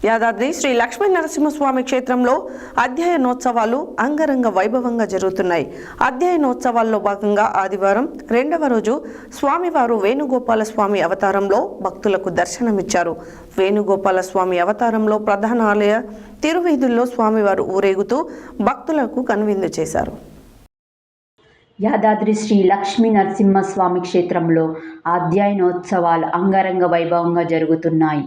యాదాద్రి శ్రీ లక్ష్మీ నరసింహస్వామి క్షేత్రంలో అధ్యయనోత్సవాలు అంగరంగ వైభవంగా జరుగుతున్నాయి. అధ్యయనోత్సవాల్లో భాగంగా ఆదివారం రెండవ రోజు స్వామివారు వేణుగోపాల స్వామి అవతారంలో భక్తులకు దర్శనమిచ్చారు. వేణుగోపాల స్వామి అవతారంలో ప్రధాన ఆలయ తిరువీధుల్లో స్వామివారు ఊరేగుతూ భక్తులకు కనువిందు చేశారు. యాదాద్రి శ్రీ లక్ష్మీ నరసింహస్వామి క్షేత్రంలో అధ్యయనోత్సవాలు అంగరంగ వైభవంగా జరుగుతున్నాయి.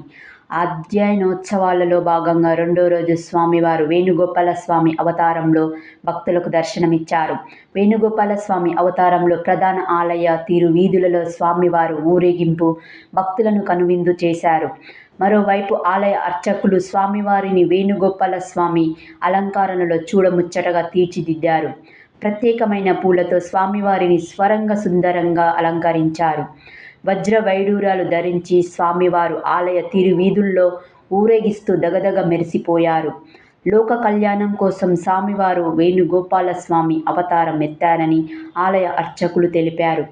అధ్యయనోత్సవాలలో భాగంగా రెండో రోజు స్వామివారు వేణుగోపాల స్వామి అవతారంలో భక్తులకు దర్శనమిచ్చారు. వేణుగోపాల స్వామి అవతారంలో ప్రధాన ఆలయ తిరువీధులలో స్వామివారు ఊరేగింపు భక్తులను కనువిందు చేశారు. మరోవైపు ఆలయ అర్చకులు స్వామివారిని వేణుగోపాల స్వామి అలంకరణలో చూడముచ్చటగా తీర్చిదిద్దారు. ప్రత్యేకమైన పూలతో స్వామివారిని స్వరంగ సుందరంగా అలంకరించారు. వజ్ర వైడూరాలు ధరించి స్వామివారు ఆలయ తిరువీధుల్లో ఊరేగిస్తూ దగదగ మెరిసిపోయారు. లోక కళ్యాణం కోసం స్వామివారు వేణుగోపాల స్వామి అవతారం ఎత్తారని ఆలయ అర్చకులు తెలిపారు.